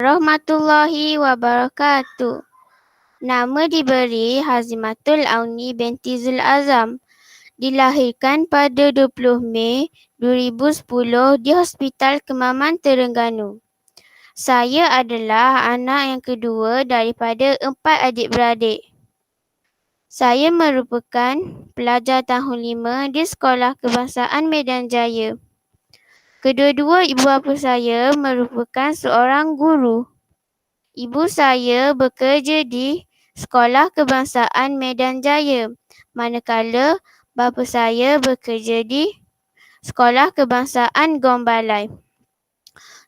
Warahmatullahi wabarakatuh. Nama diberi Hazimatul Auni binti Zul Azam. Dilahirkan pada 20 Mei 2010 di Hospital Kemaman, Terengganu. Saya adalah anak yang kedua daripada 4 adik-beradik. Saya merupakan pelajar tahun 5 di Sekolah Kebangsaan Medan Jaya. Kedua-dua ibu bapa saya merupakan seorang guru. Ibu saya bekerja di Sekolah Kebangsaan Medan Jaya, manakala bapa saya bekerja di Sekolah Kebangsaan Gombalai.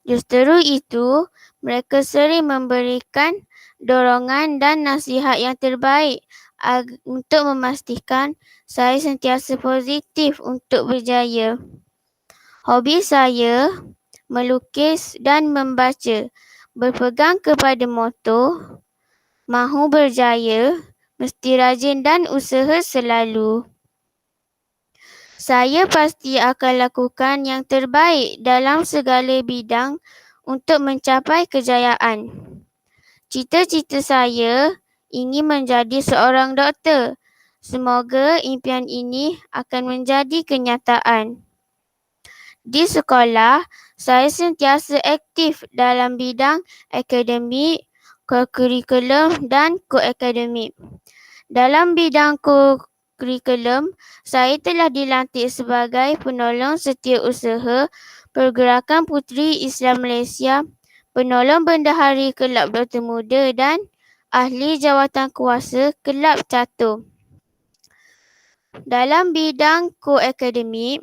Justeru itu, mereka sering memberikan dorongan dan nasihat yang terbaik untuk memastikan saya sentiasa positif untuk berjaya. Hobi saya melukis dan membaca, berpegang kepada moto, mahu berjaya, mesti rajin dan usaha selalu. Saya pasti akan lakukan yang terbaik dalam segala bidang untuk mencapai kejayaan. Cita-cita saya ingin menjadi seorang doktor. Semoga impian ini akan menjadi kenyataan. Di sekolah, saya sentiasa aktif dalam bidang akademik, kurikulum dan koakademik. Dalam bidang kurikulum, saya telah dilantik sebagai penolong setiausaha Pergerakan Puteri Islam Malaysia, penolong bendahari Kelab Doktor Muda dan ahli jawatan kuasa Kelab Catur. Dalam bidang koakademik,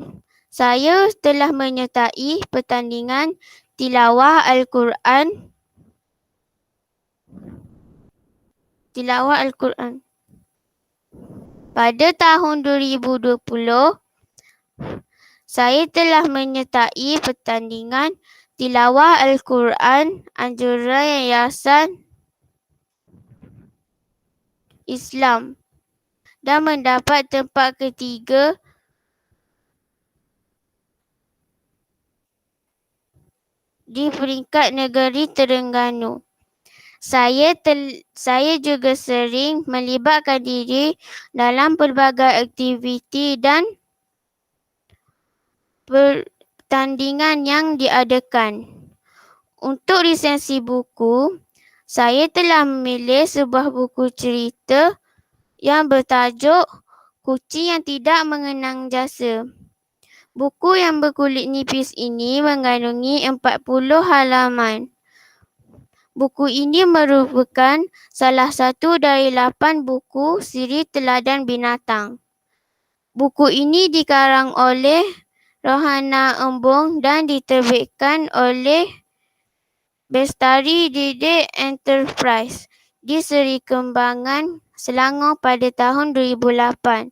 saya telah menyertai pertandingan tilawah Al-Quran. Pada tahun 2020, saya telah menyertai pertandingan tilawah Al-Quran anjuran Yayasan Islam dan mendapat tempat ketiga di peringkat negeri Terengganu. Saya juga sering melibatkan diri dalam pelbagai aktiviti dan pertandingan yang diadakan. Untuk resensi buku, saya telah memilih sebuah buku cerita yang bertajuk Kucing yang Tidak Mengenang Jasa. Buku yang berkulit nipis ini mengandungi 40 halaman. Buku ini merupakan salah satu dari 8 buku siri Teladan Binatang. Buku ini dikarang oleh Rohana Embong dan diterbitkan oleh Bestari Didik Enterprise di Seri Kembangan, Selangor pada tahun 2008.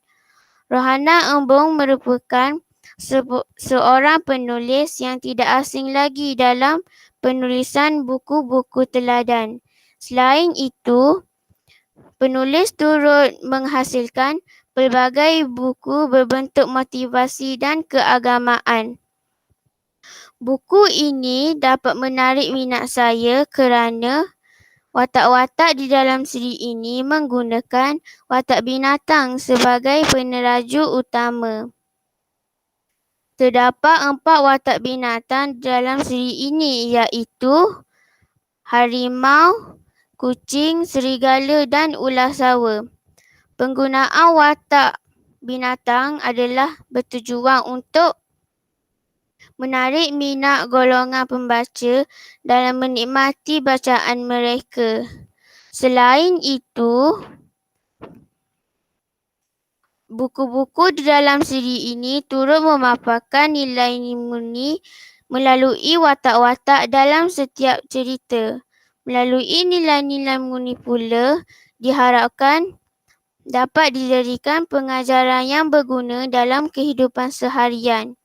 Rohana Embong merupakan seorang penulis yang tidak asing lagi dalam penulisan buku-buku teladan. Selain itu, penulis turut menghasilkan pelbagai buku berbentuk motivasi dan keagamaan. Buku ini dapat menarik minat saya kerana watak-watak di dalam siri ini menggunakan watak binatang sebagai peneraju utama. Terdapat 4 watak binatang dalam siri ini iaitu harimau, kucing, serigala dan ular sawa. Penggunaan watak binatang adalah bertujuan untuk menarik minat golongan pembaca dalam menikmati bacaan mereka. Selain itu, buku-buku di dalam siri ini turut memaparkan nilai murni melalui watak-watak dalam setiap cerita. Melalui nilai-nilai murni pula diharapkan dapat dijadikan pengajaran yang berguna dalam kehidupan seharian.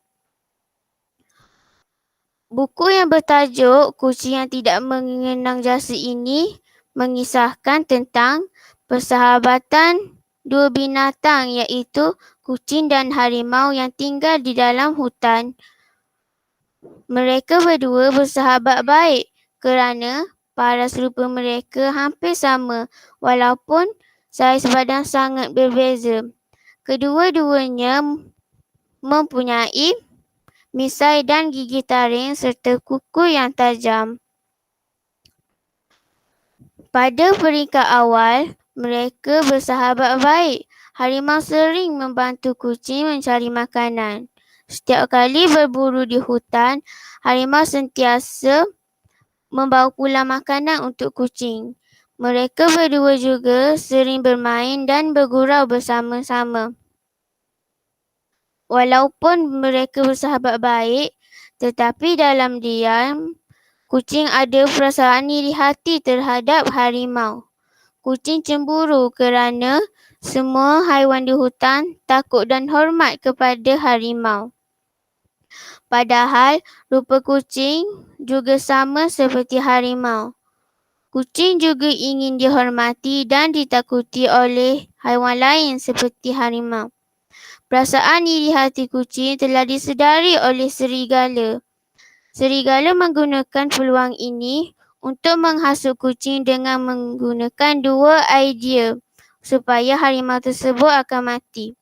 Buku yang bertajuk Kucing yang Tidak Mengenang Jasa ini mengisahkan tentang persahabatan dua binatang iaitu kucing dan harimau yang tinggal di dalam hutan. Mereka berdua bersahabat baik kerana Paras rupa mereka hampir sama walaupun saiz badan sangat berbeza. Kedua-duanya mempunyai misai dan gigi taring serta kuku yang tajam. Pada peringkat awal, mereka bersahabat baik. Harimau sering membantu kucing mencari makanan. Setiap kali berburu di hutan, harimau sentiasa membawa pulang makanan untuk kucing. Mereka berdua juga sering bermain dan bergurau bersama-sama. Walaupun mereka bersahabat baik, tetapi dalam diam, kucing ada perasaan iri hati terhadap harimau. Kucing cemburu kerana semua haiwan di hutan takut dan hormat kepada harimau. Padahal rupa kucing juga sama seperti harimau. Kucing juga ingin dihormati dan ditakuti oleh haiwan lain seperti harimau. Perasaan iri hati kucing telah disedari oleh serigala. Serigala menggunakan peluang ini untuk menghasut kucing dengan menggunakan dua idea supaya harimau tersebut akan mati.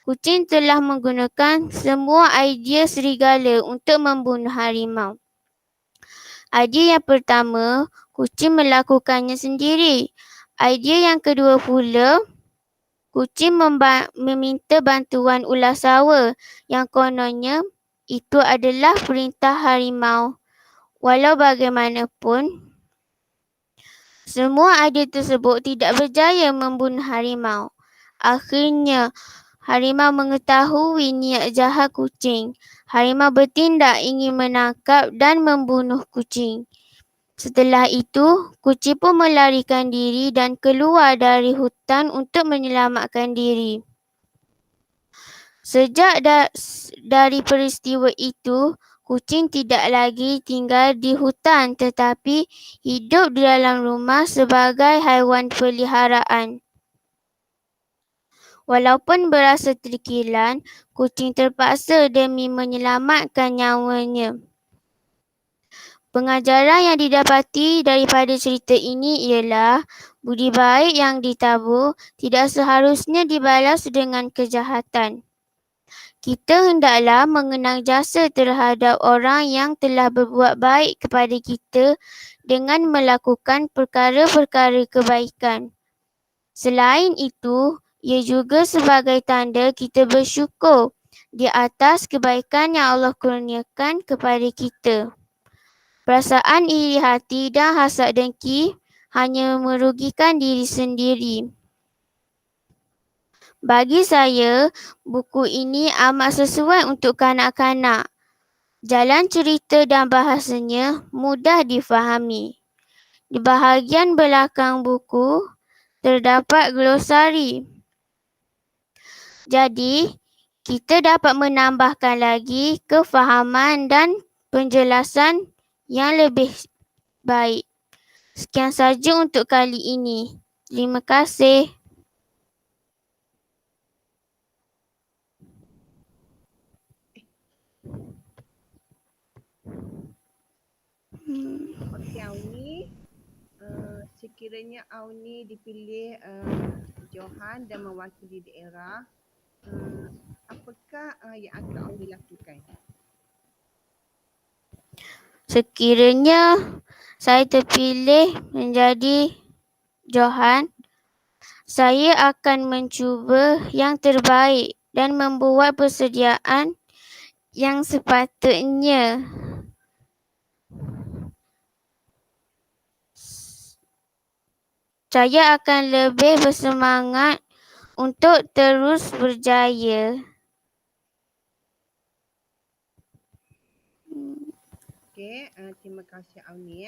Kucing telah menggunakan semua idea serigala untuk membunuh harimau. Idea yang pertama, kucing melakukannya sendiri. Idea yang kedua pula, kucing meminta bantuan ular sawa yang kononnya itu adalah perintah harimau. Walau bagaimanapun, semua idea tersebut tidak berjaya membunuh harimau. Akhirnya, harimau mengetahui niat jahat kucing. Harimau bertindak ingin menangkap dan membunuh kucing. Setelah itu, kucing pun melarikan diri dan keluar dari hutan untuk menyelamatkan diri. Sejak dari peristiwa itu, kucing tidak lagi tinggal di hutan tetapi hidup di dalam rumah sebagai haiwan peliharaan. Walaupun berasa terkilan, kucing terpaksa demi menyelamatkan nyawanya. Pengajaran yang didapati daripada cerita ini ialah budi baik yang ditabur tidak seharusnya dibalas dengan kejahatan. Kita hendaklah mengenang jasa terhadap orang yang telah berbuat baik kepada kita dengan melakukan perkara-perkara kebaikan. Selain itu, ia juga sebagai tanda kita bersyukur di atas kebaikan yang Allah kurniakan kepada kita. Perasaan iri hati dan hasad dengki hanya merugikan diri sendiri. Bagi saya, buku ini amat sesuai untuk kanak-kanak. Jalan cerita dan bahasanya mudah difahami. Di bahagian belakang buku terdapat glosari. Jadi, kita dapat menambahkan lagi kefahaman dan penjelasan yang lebih baik. Sekian saja untuk kali ini. Terima kasih. Okey Auni, sekiranya Auni dipilih Johan dan mewakili daerah, apakah yang akan Auni lakukan? Sekiranya saya terpilih menjadi Johan, saya akan mencuba yang terbaik dan membuat persediaan yang sepatutnya. Saya akan lebih bersemangat untuk terus berjaya. Okey, terima kasih Auni.